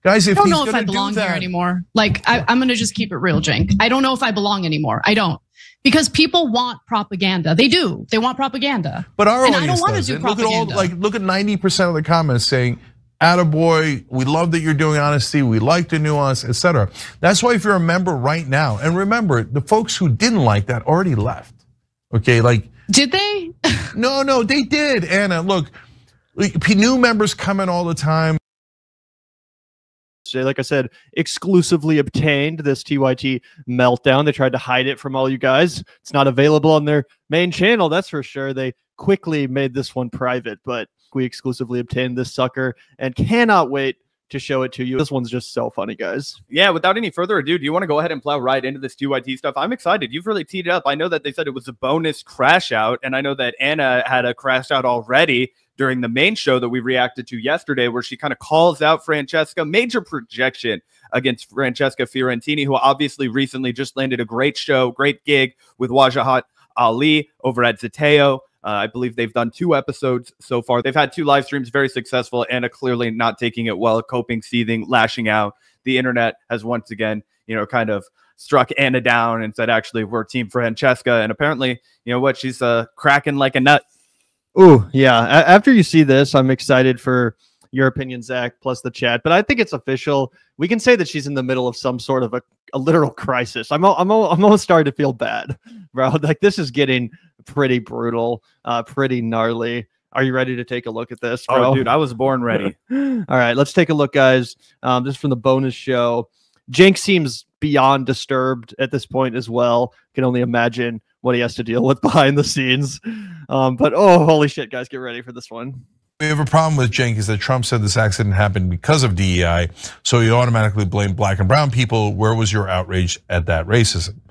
Guys, if I don't he's know if I belong here anymore. Like, I'm going to just keep it real, Cenk. I don't know if I belong anymore. I don't. Because people want propaganda. They do. They want propaganda. But our and audience I don't want to doesn't. do propaganda. Look at 90% of the comments saying, "Attaboy, we love that you're doing honesty. We like the nuance, etc." That's why if you're a member right now, and remember, the folks who didn't like that already left. Okay, like. Did they? No, they did, Anna. Look, new members come in all the time. Like I said, exclusively obtained this TYT meltdown. They tried to hide it from all you guys. It's not available on their main channel, that's for sure. They quickly made this one private, but we exclusively obtained this sucker and cannot wait to show it to you. This one's just so funny, guys. Yeah, without any further ado, do you want to go ahead and plow right into this TYT stuff? I'm excited. You've really teed it up. I know that they said it was a bonus crash out, and I know that Anna had a crash out already during the main show that we reacted to yesterday, where she kind of calls out Francesca. Major projection against Francesca Fiorentini, who obviously recently just landed a great show, great gig with Wajahat Ali over at Zateo. I believe they've done 2 episodes so far. They've had 2 live streams, very successful. Anna clearly not taking it well, coping, seething, lashing out. The internet has once again, kind of struck Anna down and said, actually, we're Team Francesca. And apparently, you know what, she's cracking like a nut. Oh, yeah. After you see this, I'm excited for your opinion, Zach, plus the chat. But I think it's official. We can say that she's in the middle of some sort of a literal crisis. I'm almost starting to feel bad, bro. Like, this is getting pretty brutal, pretty gnarly. Are you ready to take a look at this, bro? Oh, dude, I was born ready. All right, let's take a look, guys. This is from the bonus show. Cenk seems beyond disturbed at this point as well. Can only imagine what he has to deal with behind the scenes. But oh, holy shit, guys, get ready for this one. We have a problem with Cenk is that Trump said this accident happened because of DEI, so he automatically blamed black and brown people. Where was your outrage at that racism?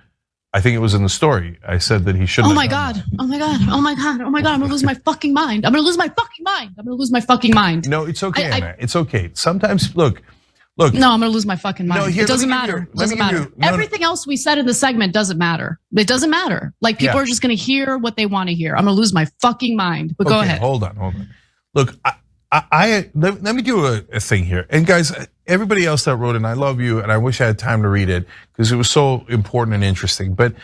I think it was in the story. I said that he shouldn't. Oh my God. Oh my God. Oh my God. Oh my God. I'm gonna lose my fucking mind. I'm gonna lose my fucking mind. I'm gonna lose my fucking mind. No, it's okay, Anna. It's okay. Sometimes, look. No, I'm gonna lose my fucking mind. No, here, it doesn't matter. It doesn't matter. Everything else we said in the segment doesn't matter. It doesn't matter. Like, people are just gonna hear what they want to hear. I'm gonna lose my fucking mind. But go ahead. Hold on. Look, let me do a thing here. And guys, everybody else that wrote in, I love you, and I wish I had time to read it because it was so important and interesting. But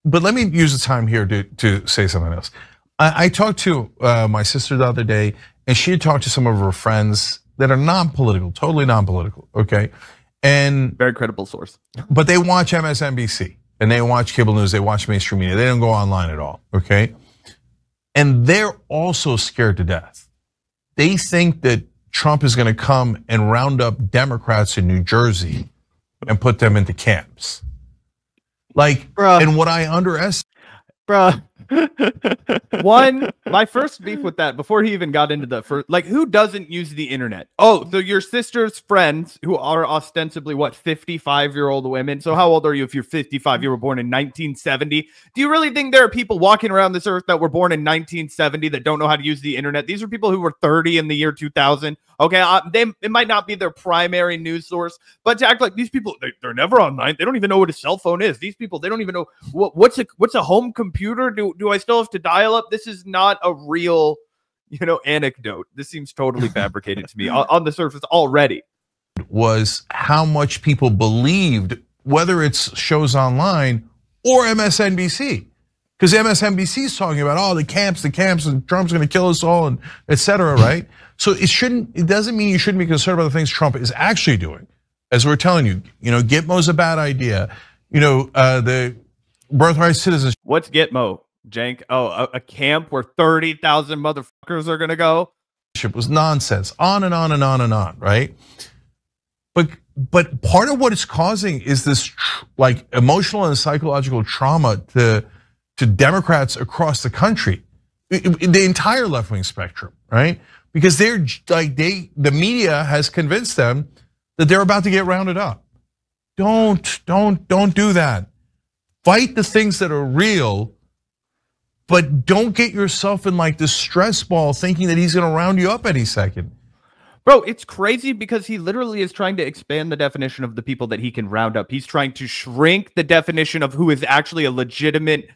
let me use the time here to say something else. I talked to my sister the other day, and she had talked to some of her friends that are non-political, totally non-political, okay? And very credible source. But they watch MSNBC and they watch cable news, they watch mainstream media. They don't go online at all, okay? And they're also scared to death. They think that Trump is gonna come and round up Democrats in New Jersey and put them into camps. Like, bruh. And what I underestimate. Bruh. My first beef with that, before he even got into the first, like, who doesn't use the internet? Oh, so your sister's friends, who are ostensibly, what, 55-year-old women? So how old are you if you're 55? You were born in 1970. Do you really think there are people walking around this earth that were born in 1970 that don't know how to use the internet? These are people who were 30 in the year 2000. Okay, it might not be their primary news source, but to act like these people, they're never online. They don't even know what a cell phone is. These people, they don't even know what's a home computer. Do I still have to dial up? This is not a real, anecdote. This seems totally fabricated to me on the surface already. Was how much people believed, whether it's shows online or MSNBC. Because MSNBC is talking about, the camps, and Trump's gonna kill us all, and etc. Right? So it doesn't mean you shouldn't be concerned about the things Trump is actually doing. As we're telling you, Gitmo's a bad idea. The birthright citizenship. What's Gitmo, Cenk? Oh, a camp where 30,000 motherfuckers are gonna go? It was nonsense. On and on and on and on, right? But part of what it's causing is this like emotional and psychological trauma to Democrats across the country, the entire left-wing spectrum, right? Because the media has convinced them that they're about to get rounded up. Don't do that. Fight the things that are real, but don't get yourself in like this stress ball thinking that he's gonna round you up any second. Bro, it's crazy because he literally is trying to expand the definition of the people that he can round up. He's trying to shrink the definition of who is actually a legitimate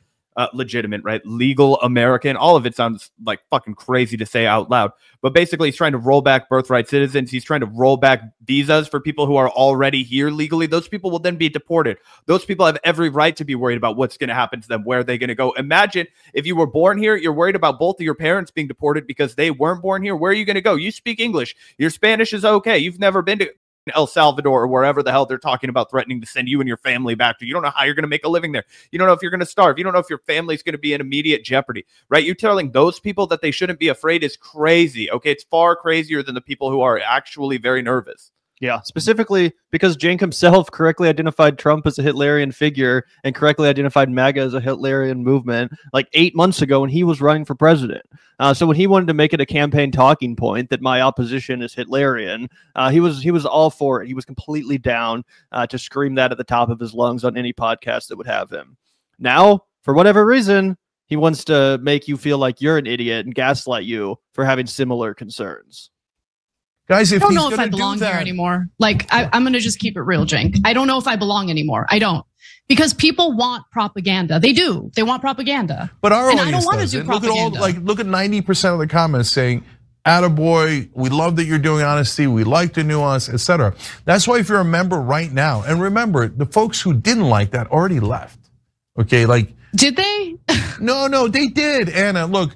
legitimate, right? Legal American. All of it sounds like fucking crazy to say out loud. But basically, he's trying to roll back birthright citizens. He's trying to roll back visas for people who are already here legally. Those people will then be deported. Those people have every right to be worried about what's going to happen to them, where they're going to go. Imagine if you were born here, you're worried about both of your parents being deported because they weren't born here. Where are you going to go? You speak English. Your Spanish is okay. You've never been to El Salvador or wherever the hell they're talking about threatening to send you and your family back to. You don't know how you're going to make a living there. You don't know if you're going to starve. You don't know if your family's going to be in immediate jeopardy, right? You telling those people that they shouldn't be afraid is crazy. Okay, it's far crazier than the people who are actually very nervous. Yeah, specifically because Cenk himself correctly identified Trump as a Hitlerian figure and correctly identified MAGA as a Hitlerian movement like 8 months ago when he was running for president. So when he wanted to make it a campaign talking point that my opposition is Hitlerian, he was all for it. He was completely down to scream that at the top of his lungs on any podcast that would have him. Now, for whatever reason, he wants to make you feel like you're an idiot and gaslight you for having similar concerns. Guys, if I don't know if I belong here anymore. Like, I'm going to just keep it real, Cenk. I don't know if I belong anymore. I don't. Because people want propaganda. They do. They want propaganda. But our audience I don't want to do propaganda. Look at 90% of the comments saying, attaboy, we love that you're doing honesty, we like the nuance, etc. That's why if you're a member right now, and remember, the folks who didn't like that already left. Okay, like. Did they? No, they did, Anna. Look,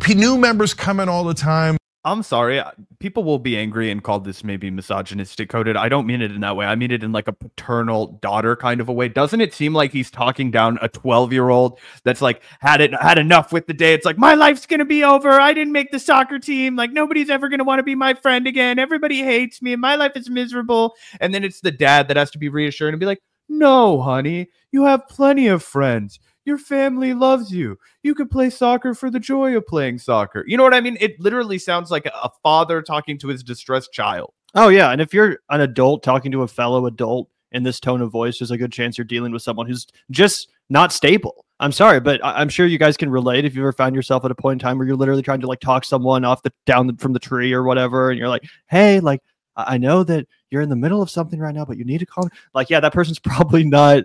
new members come in all the time. I'm sorry. People will be angry and call this maybe misogynistic coded. I don't mean it in that way. I mean it in like a paternal daughter kind of a way. Doesn't it seem like he's talking down a 12-year-old that's like had enough with the day? It's like, my life's going to be over. I didn't make the soccer team. Like, nobody's ever going to want to be my friend again. Everybody hates me and my life is miserable. And then it's the dad that has to be reassured and be like, no, honey, you have plenty of friends. Your family loves you. You could play soccer for the joy of playing soccer. You know what I mean? It literally sounds like a father talking to his distressed child. Oh, yeah. And if you're an adult talking to a fellow adult in this tone of voice, there's a good chance you're dealing with someone who's just not stable. I'm sorry, but I'm sure you guys can relate if you ever found yourself at a point in time where you're literally trying to like talk someone down from the tree or whatever. And you're like, hey, like, I know that you're in the middle of something right now, but you need to calm. Like, yeah, that person's probably not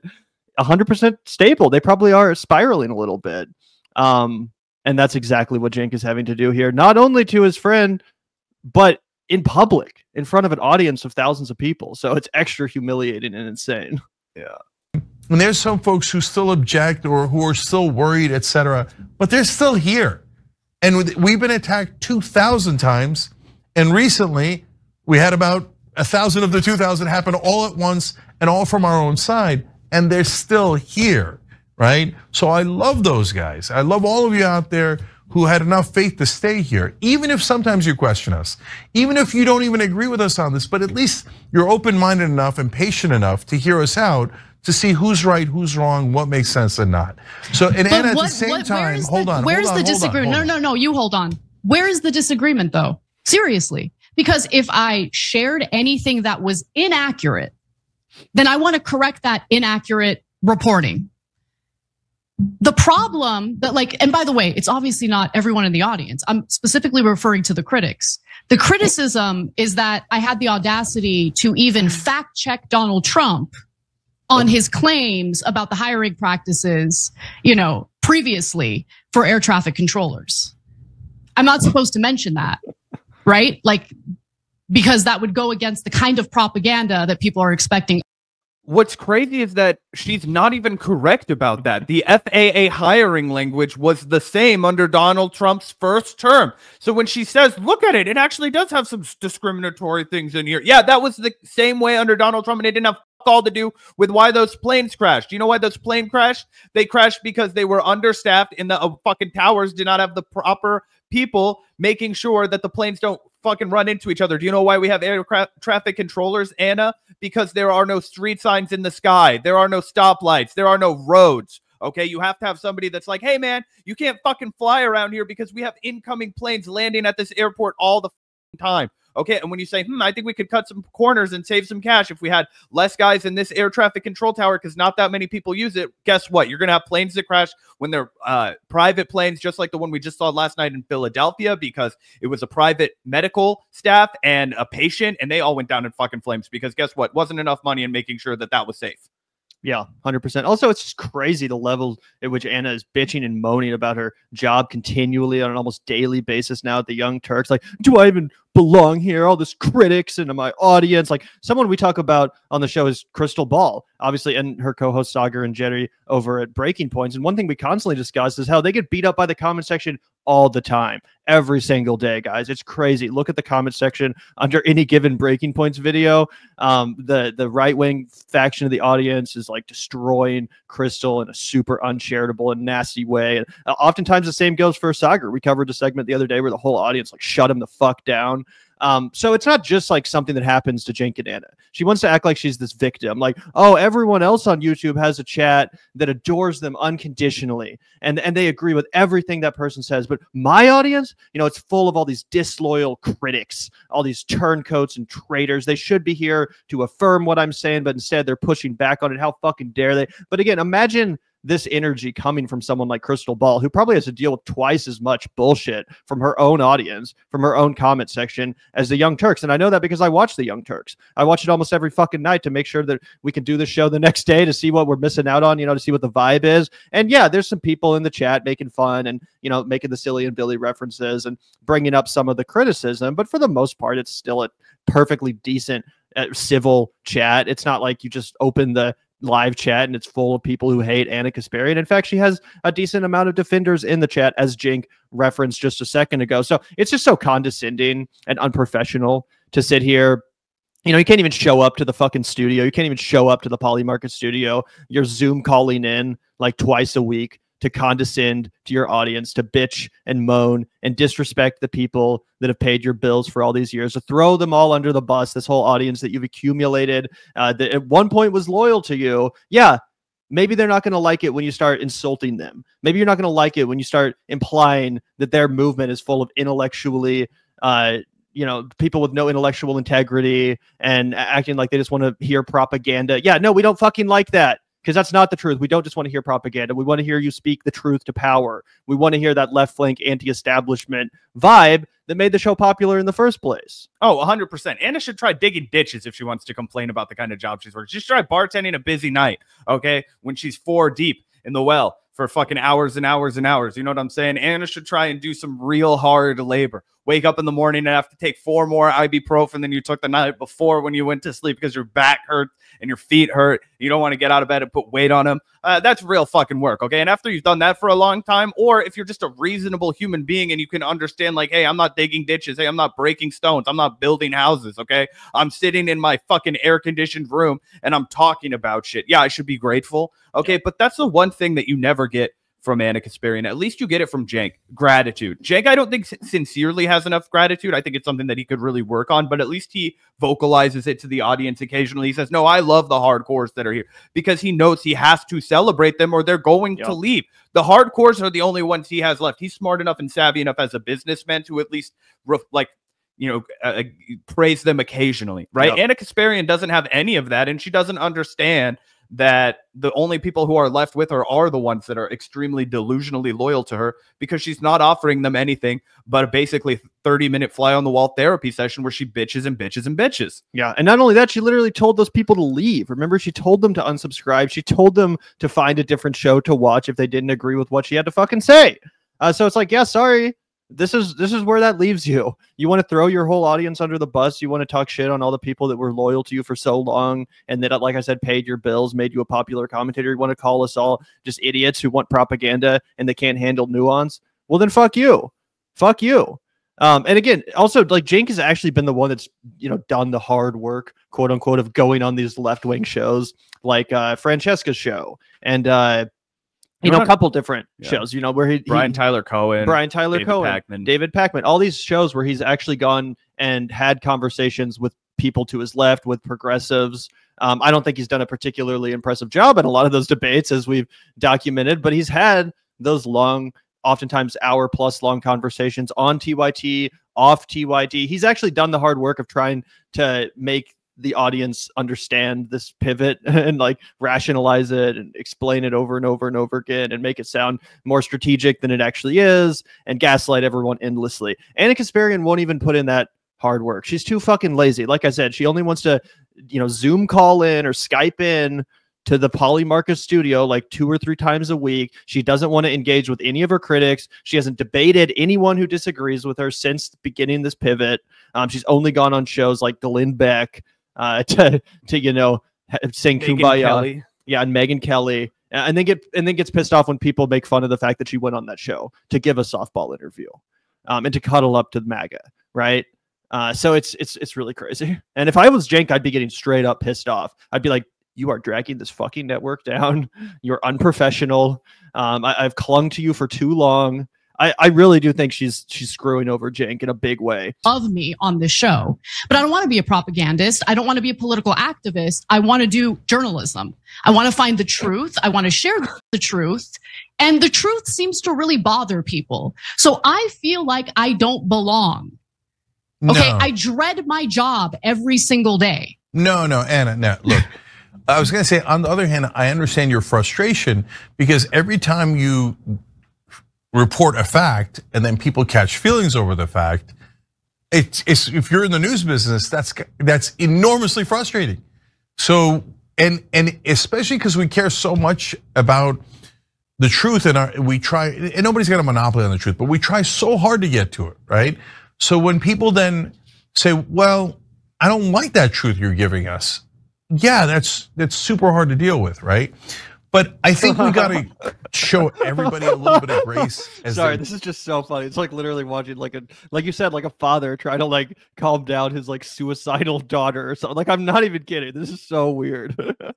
100% stable. They probably are spiraling a little bit. And that's exactly what Cenk is having to do here, not only to his friend, but in public, in front of an audience of thousands of people. So it's extra humiliating and insane. Yeah. And there's some folks who still object or who are still worried, etc., but they're still here. And we've been attacked 2,000 times. And recently we had about 1,000 of the 2,000 happen all at once and all from our own side. And they're still here, right? So I love those guys. I love all of you out there who had enough faith to stay here, even if sometimes you question us, even if you don't even agree with us on this, but at least you're open-minded enough and patient enough to hear us out to see who's right, who's wrong, what makes sense and not. So, and Anna, at the same time, hold on. Where's the disagreement? No, you hold on. Where is the disagreement though? Seriously, because if I shared anything that was inaccurate, then I want to correct that inaccurate reporting. The problem that and by the way, it's obviously not everyone in the audience. I'm specifically referring to the critics. The criticism is that I had the audacity to even fact check Donald Trump on his claims about the hiring practices, previously for air traffic controllers. I'm not supposed to mention that, right? Because that would go against the kind of propaganda that people are expecting. What's crazy is that she's not even correct about that. The FAA hiring language was the same under Donald Trump's first term. So when she says, look at it, it actually does have some discriminatory things in here. Yeah, that was the same way under Donald Trump, and it didn't have all to do with why those planes crashed. Do you know why those planes crashed? They crashed because they were understaffed and the fucking towers did not have the proper people making sure that the planes don't fucking run into each other. Do you know why we have air traffic controllers, Anna? Because there are no street signs in the sky. There are no stoplights. There are no roads. Okay, you have to have somebody that's like, hey man, you can't fucking fly around here because we have incoming planes landing at this airport all the time. Okay, and when you say, I think we could cut some corners and save some cash if we had less guys in this air traffic control tower because not that many people use it, guess what? You're going to have planes that crash when they're private planes, just like the one we just saw last night in Philadelphia, because it was a private medical staff and a patient, and they all went down in fucking flames because guess what? Wasn't enough money in making sure that that was safe. Yeah, 100%. Also, it's just crazy the level at which Ana is bitching and moaning about her job continually on an almost daily basis now at the Young Turks. Like, do I even belong here? All this critics into my audience. Like, someone we talk about on the show is Crystal Ball, obviously, and her co-host Sagar and Jerry over at Breaking Points. And one thing we constantly discuss is how they get beat up by the comment section all the time, every single day, guys. It's crazy. Look at the comment section under any given Breaking Points video. The right-wing faction of the audience is like destroying Crystal in a super uncharitable and nasty way. And oftentimes the same goes for Sagar. We covered a segment the other day where the whole audience like shut him the fuck down. So it's not just like something that happens to Cenk and Ana. She wants to act like she's this victim. Like, oh, everyone else on YouTube has a chat that adores them unconditionally. And they agree with everything that person says. But my audience, you know, it's full of all these disloyal critics, all these turncoats and traitors. They should be here to affirm what I'm saying, but instead they're pushing back on it. How fucking dare they? But again, imagine this energy coming from someone like Crystal Ball, who probably has to deal with twice as much bullshit from her own audience, from her own comment section as the Young Turks. And I know that because I watch the Young Turks. I watch it almost every fucking night to make sure that we can do the show the next day to see what we're missing out on, you know, to see what the vibe is. And yeah, there's some people in the chat making fun and, you know, making the silly and Billy references and bringing up some of the criticism. But for the most part, it's still a perfectly decent, civil chat. It's not like you just open the live chat and it's full of people who hate Ana Kasparian. In fact, she has a decent amount of defenders in the chat, as Cenk referenced just a second ago. So it's just so condescending and unprofessional to sit here. You know, you can't even show up to the fucking studio. You can't even show up to the Poly Market studio. You're Zoom calling in like twice a week to condescend to your audience, to bitch and moan and disrespect the people that have paid your bills for all these years, to throw them all under the bus, this whole audience that you've accumulated, that at one point was loyal to you. Yeah, maybe they're not going to like it when you start insulting them. Maybe you're not going to like it when you start implying that their movement is full of intellectually, you know, people with no intellectual integrity and acting like they just want to hear propaganda. Yeah, no, we don't fucking like that. Because that's not the truth. We don't just want to hear propaganda. We want to hear you speak the truth to power. We want to hear that left flank anti-establishment vibe that made the show popular in the first place. Oh, 100%. Ana should try digging ditches if she wants to complain about the kind of job she's working. Just try bartending a busy night, okay? When she's 4 deep in the well for fucking hours and hours and hours. You know what I'm saying? Ana should try and do some real hard labor. Wake up in the morning and have to take 4 more ibuprofen than you took the night before when you went to sleep because your back hurts and your feet hurt. You don't want to get out of bed and put weight on them. That's real fucking work, okay? And after you've done that for a long time, or if you're just a reasonable human being and you can understand, like, hey, I'm not digging ditches. Hey, I'm not breaking stones. I'm not building houses, okay? I'm sitting in my fucking air-conditioned room and I'm talking about shit. Yeah, I should be grateful, okay? But that's the one thing that you never get from Ana Kasparian. At least you get it from Cenk. Gratitude. Cenk, I don't think sincerely has enough gratitude. I think it's something that he could really work on, but at least he vocalizes it to the audience occasionally. He says, no, I love the hardcores that are here, because he knows he has to celebrate them or they're going to leave. The hardcores are the only ones he has left. He's smart enough and savvy enough as a businessman to at least praise them occasionally, right? Ana Kasparian doesn't have any of that, and she doesn't understand that the only people who are left with her are the ones that are extremely delusionally loyal to her, because she's not offering them anything but a basically 30-minute fly-on-the-wall therapy session where she bitches and bitches and bitches. Yeah, and not only that, she literally told those people to leave. Remember, she told them to unsubscribe. She told them to find a different show to watch if they didn't agree with what she had to fucking say. So it's like, yeah, sorry. This is where that leaves you. You want to throw your whole audience under the bus. You want to talk shit on all the people that were loyal to you for so long and that, like I said, paid your bills, made you a popular commentator. You want to call us all just idiots who want propaganda and they can't handle nuance. Well, then fuck you. Fuck you. And again, also, like, Cenk has actually been the one that's, you know, done the hard work, quote unquote, of going on these left-wing shows like Francesca's show and a couple different shows, you know, where Brian Tyler Cohen, David Pakman, all these shows where he's actually gone and had conversations with people to his left, with progressives. I don't think he's done a particularly impressive job in a lot of those debates, as we've documented, but he's had those long, oftentimes hour-plus long conversations on TYT, off TYT. He's actually done the hard work of trying to make the audience understand this pivot and like rationalize it and explain it over and over and over again and make it sound more strategic than it actually is and gaslight everyone endlessly. Ana Kasparian won't even put in that hard work. She's too fucking lazy. Like I said, she only wants to, you know, Zoom call in or Skype in to the Polly Marcus studio like 2 or 3 times a week. She doesn't want to engage with any of her critics. She hasn't debated anyone who disagrees with her since beginning this pivot. She's only gone on shows like Glenn Beck to you know, sing Megyn Kumbaya. Kelly. Yeah, and Megyn Kelly. And then gets pissed off when people make fun of the fact that she went on that show to give a softball interview, and to cuddle up to MAGA, right? So it's really crazy. And if I was Cenk, I'd be getting straight up pissed off. I'd be like, you are dragging this fucking network down. You're unprofessional. I've clung to you for too long. I really do think she's screwing over Cenk in a big way. Of me on this show, but I don't want to be a propagandist. I don't want to be a political activist. I want to do journalism. I want to find the truth. I want to share the truth. And the truth seems to really bother people. So I feel like I don't belong. Okay, No. I dread my job every single day. No, Anna, no, look. I was going to say, on the other hand, I understand your frustration because every time you report a fact and then people catch feelings over the fact, it's if you're in the news business, that's enormously frustrating. So, and especially because we care so much about the truth, and we try, and nobody's got a monopoly on the truth, but we try so hard to get to it, right? So when people then say, well, I don't like that truth you're giving us. Yeah, that's super hard to deal with, right? But I think we gotta show everybody a little bit of grace. Sorry, this is just so funny. It's like literally watching like you said, like a father trying to like calm down his like suicidal daughter or something. Like, I'm not even kidding. This is so weird.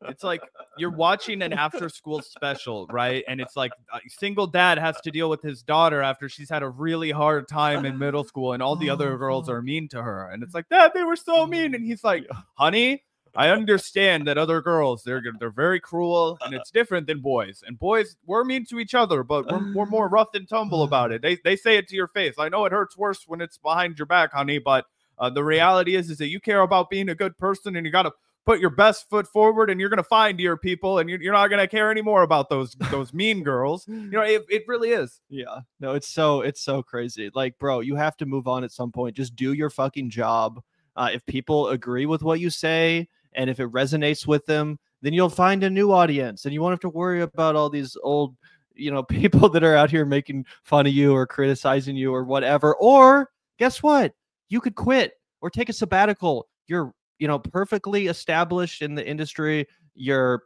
It's like you're watching an after-school special, right? And it's like a single dad has to deal with his daughter after she's had a really hard time in middle school, and all the other girls are mean to her. And it's like, Dad, they were so mean. And he's like, honey, I understand that other girls, they're very cruel, and it's different than boys. And boys, we're mean to each other, but we're more rough and tumble about it. They say it to your face. I know it hurts worse when it's behind your back, honey, but the reality is that you care about being a good person, and you got to put your best foot forward, and you're going to find your people, and you're not going to care anymore about those mean girls. You know, it really is. Yeah, no, it's so crazy. Like, bro, you have to move on at some point. Just do your fucking job. If people agree with what you say, and if it resonates with them, then you'll find a new audience, and you won't have to worry about all these old, you know, people that are out here making fun of you or criticizing you or whatever. Or guess what? You could quit or take a sabbatical. You're, you know, perfectly established in the industry. You're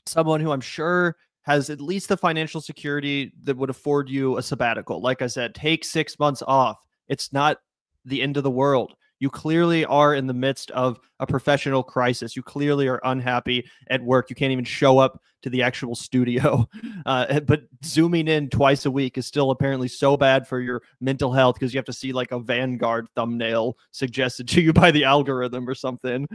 someone who I'm sure has at least the financial security that would afford you a sabbatical. Like I said, take 6 months off. It's not the end of the world. You clearly are in the midst of a professional crisis. You clearly are unhappy at work. You can't even show up to the actual studio. But zooming in twice a week is still apparently so bad for your mental health because you have to see like a Vanguard thumbnail suggested to you by the algorithm or something.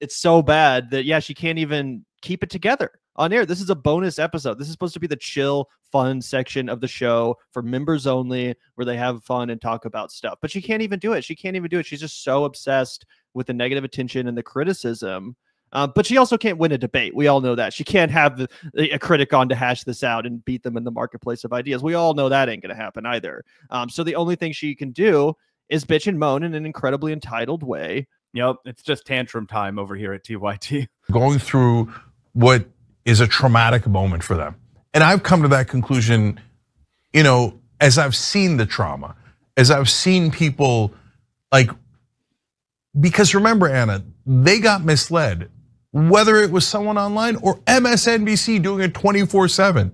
It's so bad that, yeah, she can't even keep it together on air. This is a bonus episode. This is supposed to be the chill, fun section of the show for members only, where they have fun and talk about stuff. But she can't even do it. She can't even do it. She's just so obsessed with the negative attention and the criticism. But she also can't win a debate. We all know that. She can't have a critic on to hash this out and beat them in the marketplace of ideas. We all know that ain't going to happen either. So the only thing she can do is bitch and moan in an incredibly entitled way. Yep, it's just tantrum time over here at TYT. Going through what is a traumatic moment for them. And I've come to that conclusion, you know, as I've seen the trauma, as I've seen people like, because remember, Anna, they got misled, whether it was someone online or MSNBC doing it 24/7.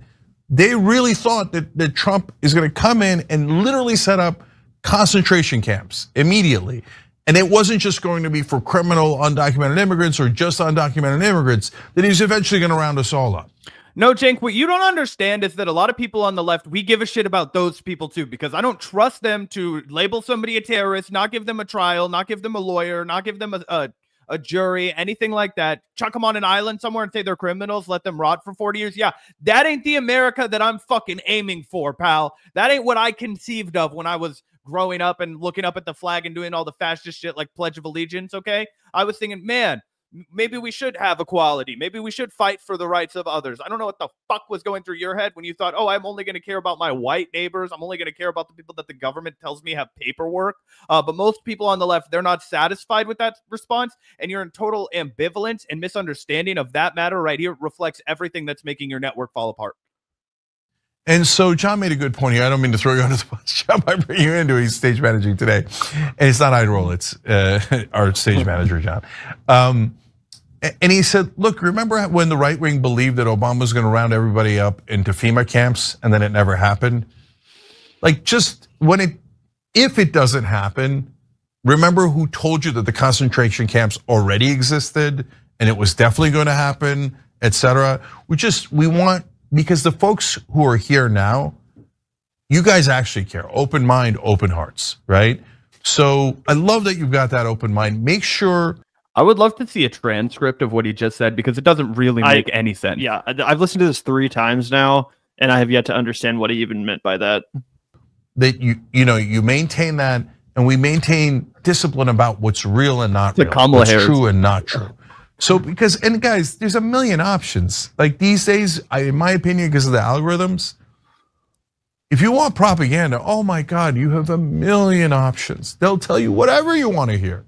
They really thought that Trump is gonna come in and literally set up concentration camps immediately. And it wasn't just going to be for criminal undocumented immigrants or just undocumented immigrants, that he's eventually going to round us all up. No, Cenk, what you don't understand is that a lot of people on the left, we give a shit about those people too, because I don't trust them to label somebody a terrorist, not give them a trial, not give them a lawyer, not give them a jury, anything like that. Chuck them on an island somewhere and say they're criminals, let them rot for 40 years. Yeah, that ain't the America that I'm fucking aiming for, pal. That ain't what I conceived of when I was growing up and looking up at the flag and doing all the fascist shit like Pledge of Allegiance, okay? I was thinking, man, maybe we should have equality. Maybe we should fight for the rights of others. I don't know what the fuck was going through your head when you thought, oh, I'm only going to care about my white neighbors. I'm only going to care about the people that the government tells me have paperwork. But most people on the left, they're not satisfied with that response. And you're in total ambivalence and misunderstanding of that matter right here reflects everything that's making your network fall apart. And so John made a good point here. I don't mean to throw you under the bus, John, by bringing you into he's stage managing today. And it's not Idroll, it's our stage manager, John. And he said, look, remember when the right wing believed that Obama was gonna round everybody up into FEMA camps and then it never happened? Like just if it doesn't happen, remember who told you that the concentration camps already existed and it was definitely gonna happen, etc. We want, because the folks who are here now, you guys actually care. Open mind, open hearts, right? So I love that you've got that open mind. Make sure. I would love to see a transcript of what he just said because it doesn't really make any sense. Yeah, I've listened to this 3 times now, and I have yet to understand what he even meant by that. That you maintain that, and we maintain discipline about what's real and not real, what's true and not true. So and guys, there's a million options. Like these days, in my opinion, because of the algorithms, if you want propaganda, oh my God, you have a million options. They'll tell you whatever you want to hear.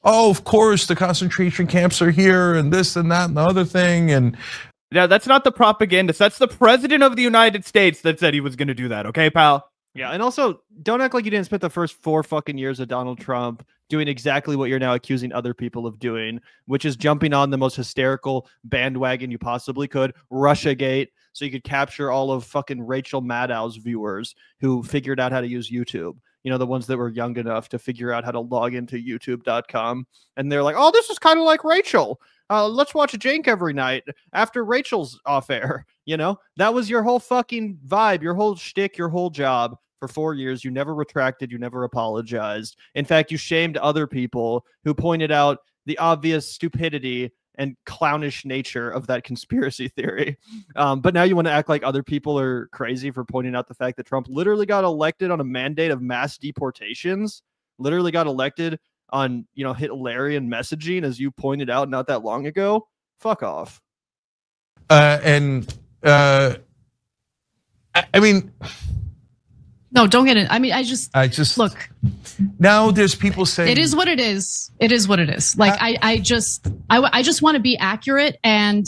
Oh, of course, the concentration camps are here and this and that and the other thing. And yeah, that's not the propagandist. That's the president of the United States that said he was going to do that. Okay, pal? Yeah, and also don't act like you didn't spend the first 4 fucking years of Donald Trump doing exactly what you're now accusing other people of doing, which is jumping on the most hysterical bandwagon you possibly could, Russiagate, so you could capture all of fucking Rachel Maddow's viewers who figured out how to use YouTube. You know, the ones that were young enough to figure out how to log into youtube.com. And they're like, oh, this is kind of like Rachel. Let's watch Cenk every night after Rachel's off air. You know, that was your whole fucking vibe, your whole shtick, your whole job for 4 years. You never retracted. You never apologized. In fact, you shamed other people who pointed out the obvious stupidity and clownish nature of that conspiracy theory. But now you want to act like other people are crazy for pointing out the fact that Trump literally got elected on a mandate of mass deportations, literally got elected on, Hitlerian messaging, as you pointed out not that long ago. Fuck off. I mean, no, don't get it. I mean, I just look. Now there's people saying it is what it is. It is what it is. Like I just want to be accurate, and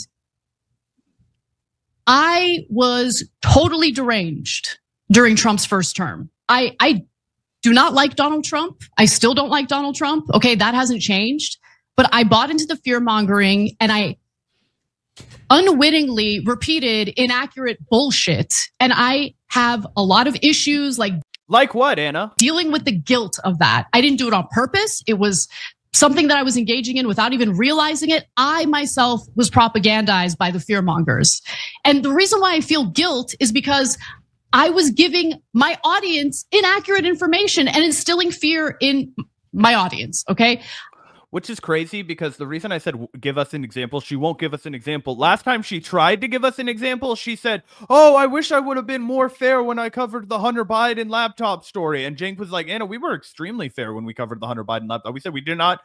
I was totally deranged during Trump's first term. I do not like Donald Trump. I still don't like Donald Trump. Okay, that hasn't changed. But I bought into the fear mongering, and I unwittingly repeated inaccurate bullshit. And I have a lot of issues like what, Anna? Dealing with the guilt of that. I didn't do it on purpose. It was something that I was engaging in without even realizing it. I myself was propagandized by the fear mongers. And the reason why I feel guilt is because I was giving my audience inaccurate information and instilling fear in my audience, okay? Which is crazy because the reason I said give us an example, she won't give us an example. Last time she tried to give us an example, she said, oh, I wish I would have been more fair when I covered the Hunter Biden laptop story. And Cenk was like, Anna, we were extremely fair when we covered the Hunter Biden laptop. We said we did not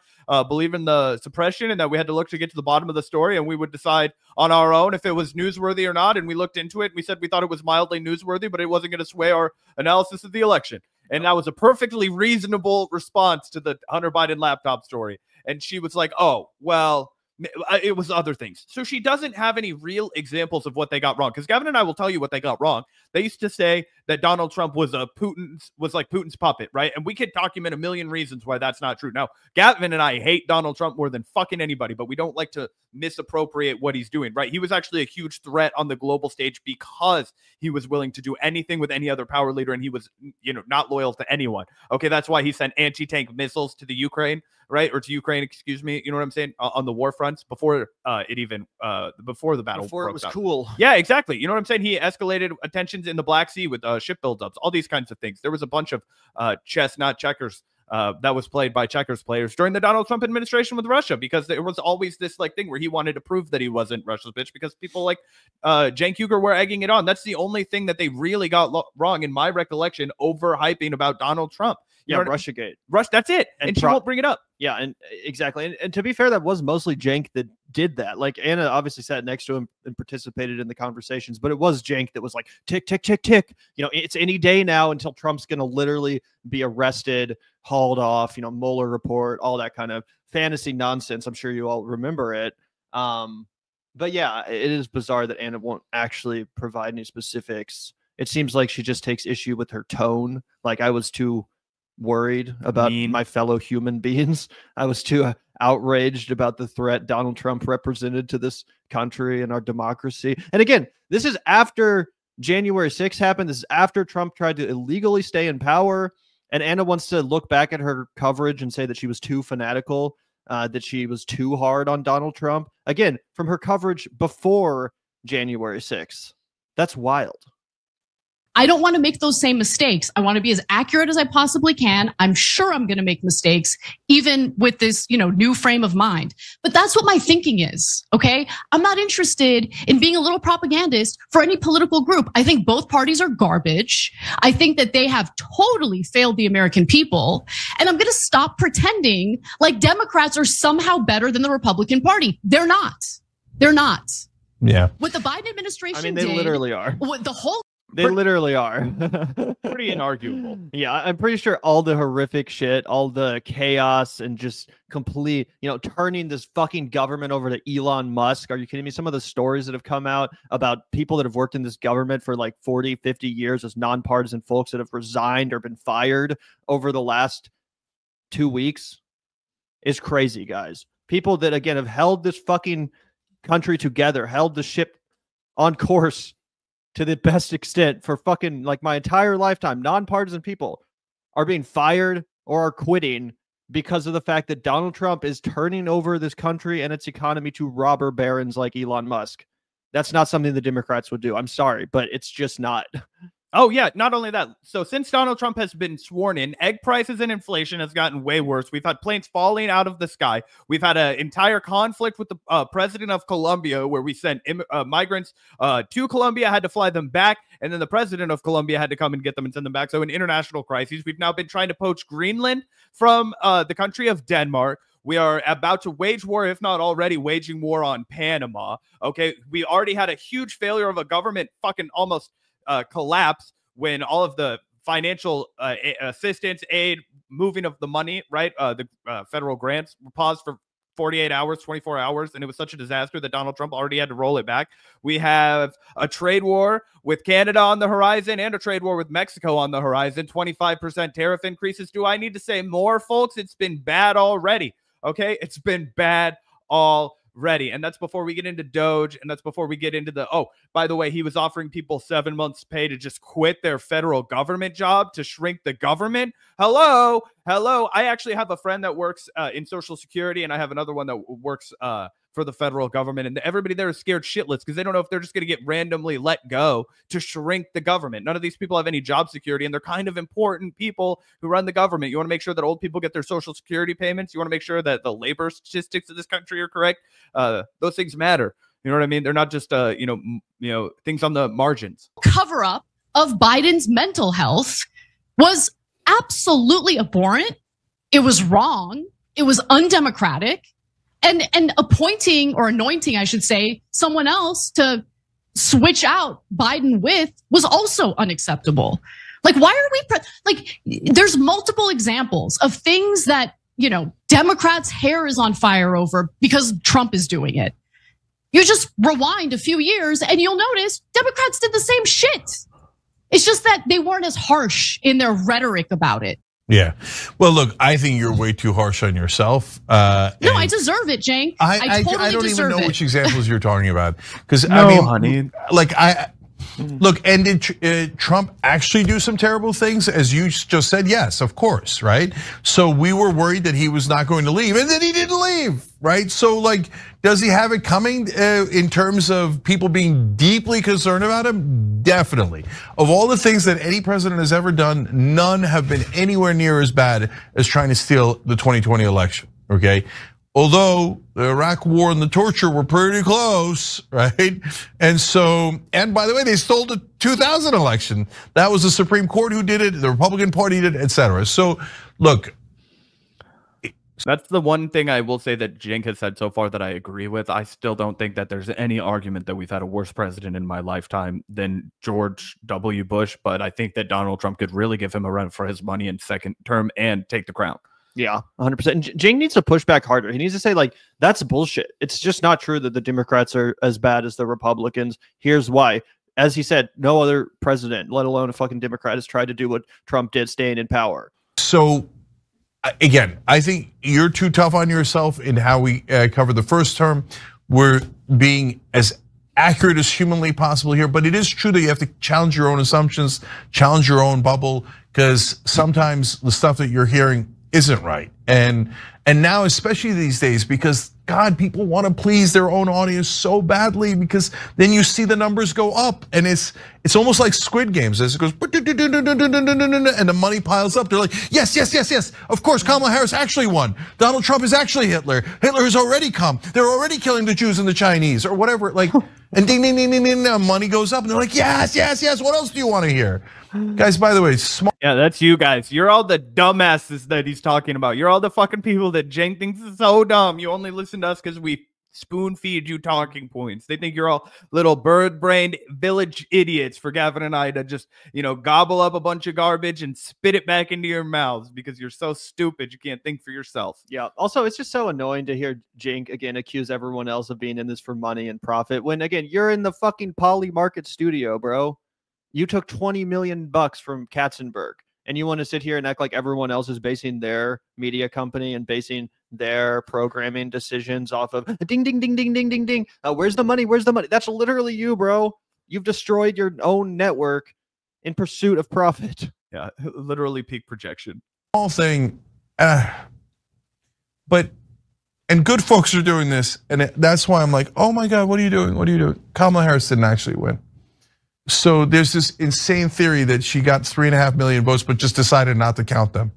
believe in the suppression and that we had to look to get to the bottom of the story and we would decide on our own if it was newsworthy or not. And we looked into it. We said we thought it was mildly newsworthy, but it wasn't going to sway our analysis of the election. And that was a perfectly reasonable response to the Hunter Biden laptop story. And she was like, oh, well, it was other things. So she doesn't have any real examples of what they got wrong. Because Gavin and I will tell you what they got wrong. They used to say that Donald Trump was like Putin's puppet, right? And we could document a million reasons why that's not true. Now, Gavin and I hate Donald Trump more than fucking anybody, but we don't like to misappropriate what he's doing, right? He was actually a huge threat on the global stage because he was willing to do anything with any other power leader, and he was, not loyal to anyone. Okay, that's why he sent anti-tank missiles to the Ukraine, right? Or to Ukraine, excuse me. You know what I'm saying? On the war fronts before before the battle before broke it was out. Cool. Yeah, exactly. You know what I'm saying? He escalated tensions in the Black Sea with ship buildups, all these kinds of things. There was a bunch of chess, not checkers, that was played by checkers players during the Donald Trump administration with Russia, because there was always this thing where he wanted to prove that he wasn't Russia's bitch because people like Cenk Uygur were egging it on. That's the only thing that they really got wrong in my recollection, overhyping about Donald Trump. Yeah, Russiagate. That's it. And she won't bring it up. Yeah, and exactly. And to be fair, that was mostly Cenk that did that. Like Ana obviously sat next to him and participated in the conversations, but it was Cenk that was like, tick, tick, tick, tick. It's any day now until Trump's going to literally be arrested, hauled off, Mueller report, all that kind of fantasy nonsense. I'm sure you all remember it. But yeah, it is bizarre that Ana won't actually provide any specifics. It seems like she just takes issue with her tone. Like, I was too worried about my fellow human beings. I was too outraged about the threat Donald Trump represented to this country and our democracy. And again, this is after January 6th happened. This is after Trump tried to illegally stay in power. And Ana wants to look back at her coverage and say that she was too fanatical, that she was too hard on Donald Trump. Again, from her coverage before January 6th. That's wild. I don't want to make those same mistakes. I want to be as accurate as I possibly can. I'm sure I'm going to make mistakes, even with this, new frame of mind. But that's what my thinking is, okay? I'm not interested in being a little propagandist for any political group. I think both parties are garbage. I think that they have totally failed the American people. And I'm going to stop pretending like Democrats are somehow better than the Republican Party. They're not. They're not. Yeah. What the Biden administration they literally are. The whole They literally are. Pretty inarguable. Yeah, I'm pretty sure all the horrific shit, all the chaos and just complete, turning this fucking government over to Elon Musk. Are you kidding me? Some of the stories that have come out about people that have worked in this government for like 40, 50 years as nonpartisan folks that have resigned or been fired over the last 2 weeks is crazy, guys. People that, again, have held this fucking country together, held the ship on course to the best extent for fucking like my entire lifetime. Nonpartisan people are being fired or are quitting because of the fact that Donald Trump is turning over this country and its economy to robber barons like Elon Musk. That's not something the Democrats would do. I'm sorry, but it's just not. Oh, yeah. Not only that. So since Donald Trump has been sworn in, egg prices and inflation has gotten way worse. We've had planes falling out of the sky. We've had an entire conflict with the president of Colombia where we sent migrants to Colombia, had to fly them back. And then the president of Colombia had to come and get them and send them back. So an international crisis. We've now been trying to poach Greenland from the country of Denmark. We are about to wage war, if not already waging war on Panama. Okay. We already had a huge failure of a government fucking almost collapse when all of the financial assistance, aid, moving of the money, right? The federal grants were paused for 48 hours, 24 hours, and it was such a disaster that Donald Trump already had to roll it back. We have a trade war with Canada on the horizon and a trade war with Mexico on the horizon, 25% tariff increases. Do I need to say more, folks? It's been bad already, okay? It's been bad already. And that's before we get into Doge. And that's before we get into the, oh, by the way, he was offering people 7 months pay to just quit their federal government job to shrink the government. Hello. I actually have a friend that works in Social Security, and I have another one that works for the federal government. And everybody there is scared shitless because they don't know if they're just going to get randomly let go to shrink the government. None of these people have any job security, and they're kind of important people who run the government. You want to make sure that old people get their Social Security payments. You want to make sure that the labor statistics of this country are correct. Those things matter. You know what I mean? They're not just, things on the margins. Cover up of Biden's mental health was absolutely abhorrent. It was wrong. It was undemocratic. And appointing or anointing, I should say, someone else to switch out Biden with was also unacceptable. Like, why are we there's multiple examples of things that, Democrats' hair is on fire over because Trump is doing it. You just rewind a few years and you'll notice Democrats did the same shit. It's just that they weren't as harsh in their rhetoric about it. Yeah. Well, look, I think you're way too harsh on yourself. No, I deserve it, Cenk. I don't even know which examples you're talking about. Because honey. Look, and did Trump actually do some terrible things? As you just said, yes, of course, right? So we were worried that he was not going to leave, and then he didn't leave, right? So does he have it coming in terms of people being deeply concerned about him? Definitely. Of all the things that any president has ever done, none have been anywhere near as bad as trying to steal the 2020 election, okay? Although the Iraq war and the torture were pretty close, right? And by the way, they stole the 2000 election. That was the Supreme Court who did it, the Republican Party did it, etc. So look, that's the one thing I will say that Cenk has said so far that I agree with. I still don't think that there's any argument that we've had a worse president in my lifetime than George W. Bush, but I think that Donald Trump could really give him a run for his money in second term and take the crown. Yeah, 100%. Cenk needs to push back harder. He needs to say, like, that's bullshit. It's just not true that the Democrats are as bad as the Republicans. Here's why. As he said, no other president, let alone a fucking Democrat, has tried to do what Trump did, staying in power. So again, I think you're too tough on yourself in how we covered the first term. We're being as accurate as humanly possible here, but it is true that you have to challenge your own assumptions, challenge your own bubble, because sometimes the stuff that you're hearing isn't right. And now, especially these days, because God, people want to please their own audience so badly, because then you see the numbers go up, and it's almost like Squid Games as it goes, and the money piles up. They're like, yes, yes, yes, yes. Of course, Kamala Harris actually won. Donald Trump is actually Hitler. Hitler has already come. They're already killing the Jews and the Chinese, or whatever. Like, and ding, ding, ding, ding, ding, money goes up, and they're like, yes, yes, yes. What else do you want to hear? Guys, by the way, smart. Yeah, that's you guys. You're all the dumbasses that he's talking about. You're all the fucking people that Cenk thinks is so dumb. You only listen to us because we spoon feed you talking points. They think you're all little bird-brained village idiots for Gavin and I to just, gobble up a bunch of garbage and spit it back into your mouths because you're so stupid you can't think for yourself. Yeah. Also, it's just so annoying to hear Cenk again accuse everyone else of being in this for money and profit when, again, you're in the fucking Poly Market studio, bro. You took $20 million from Katzenberg, and you want to sit here and act like everyone else is basing their media company and basing their programming decisions off of ding, ding, ding, ding, ding, ding, ding. Where's the money? Where's the money? That's literally you, bro. You've destroyed your own network in pursuit of profit. Yeah, literally peak projection. Whole thing, but good folks are doing this, and that's why I'm like, oh my God, what are you doing? What are you doing? Kamala Harris didn't actually win. So there's this insane theory that she got 3.5 million votes, but just decided not to count them.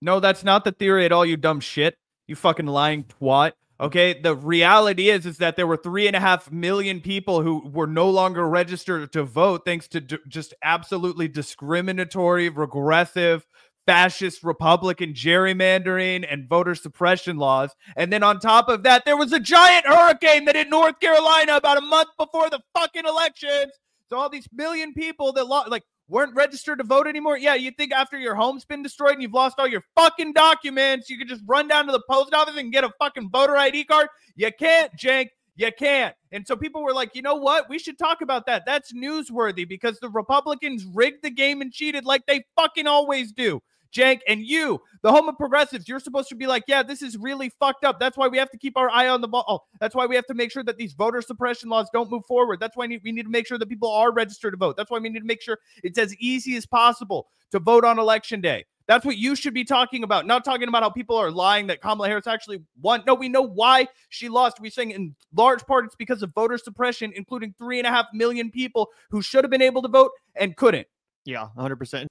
No, that's not the theory at all, you dumb shit. You fucking lying twat. Okay, the reality is that there were 3.5 million people who were no longer registered to vote thanks to just absolutely discriminatory, regressive, fascist Republican gerrymandering and voter suppression laws. And then on top of that, there was a giant hurricane that hit North Carolina about a month before the fucking elections. So all these million people that weren't registered to vote anymore. Yeah, you think after your home's been destroyed and you've lost all your fucking documents, you could just run down to the post office and get a fucking voter ID card? You can't, Cenk. You can't. And so people were like, you know what? We should talk about that. That's newsworthy because the Republicans rigged the game and cheated like they fucking always do. Cenk, and you, the home of progressives, you're supposed to be like, yeah, this is really fucked up. That's why we have to keep our eye on the ball. That's why we have to make sure that these voter suppression laws don't move forward. That's why we need to make sure that people are registered to vote. That's why we need to make sure it's as easy as possible to vote on election day. That's what you should be talking about, not talking about how people are lying that Kamala Harris actually won. No, we know why she lost. We're saying in large part it's because of voter suppression, including 3.5 million people who should have been able to vote and couldn't. Yeah, 100%.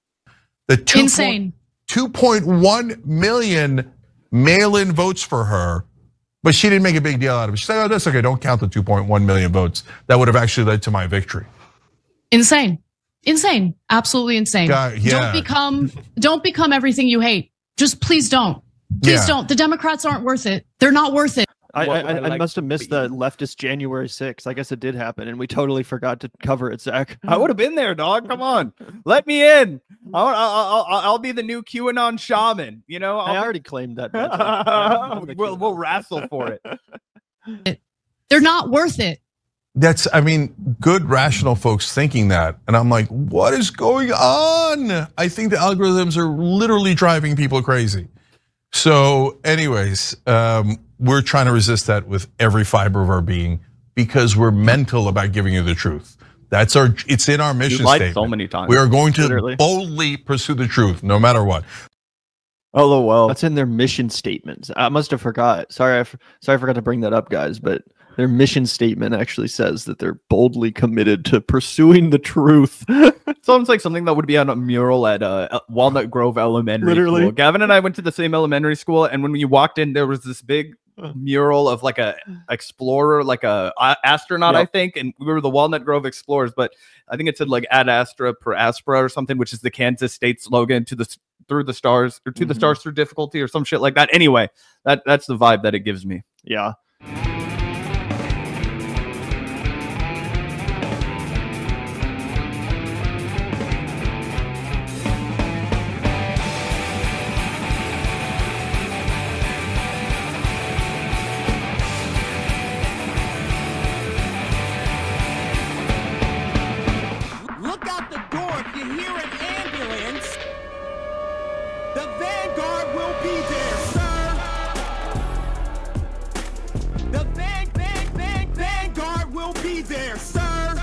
Insane. 2.1 million mail-in votes for her, but she didn't make a big deal out of it. She said, oh, that's okay, don't count the 2.1 million votes. That would have actually led to my victory. Insane. Insane. Absolutely insane. Yeah. Don't become everything you hate. Just please don't. Please don't. The Democrats aren't worth it. They're not worth it. I must have missed the leftist January 6th. I guess it did happen, and we totally forgot to cover it, Zach. I would have been there, dog. Come on, let me in. I'll be the new QAnon shaman. I already claimed that. We'll wrestle for it. They're not worth it. That's, good rational folks thinking that, and I'm like, what is going on? I think the algorithms are literally driving people crazy. So, anyways. We're trying to resist that with every fiber of our being because we're mental about giving you the truth. It's in our mission statement. So many times. We are going to boldly pursue the truth, no matter what. Oh well, that's in their mission statements. I must have forgot. Sorry, I forgot to bring that up, guys. But their mission statement actually says that they're boldly committed to pursuing the truth. Sounds like something that would be on a mural at Walnut Grove Elementary School. Gavin and I went to the same elementary school, and when we walked in, there was this big mural of like a explorer, like a astronaut, Yep. I think, and we were the Walnut Grove Explorers, but I think it said like ad astra per aspera or something, which is the Kansas State slogan, through the stars, or to the stars through difficulty, or some shit like that. Anyway, that's the vibe that it gives me. Yeah. Look out the door if you hear an ambulance. The Vanguard will be there, sir. The Vanguard will be there, sir.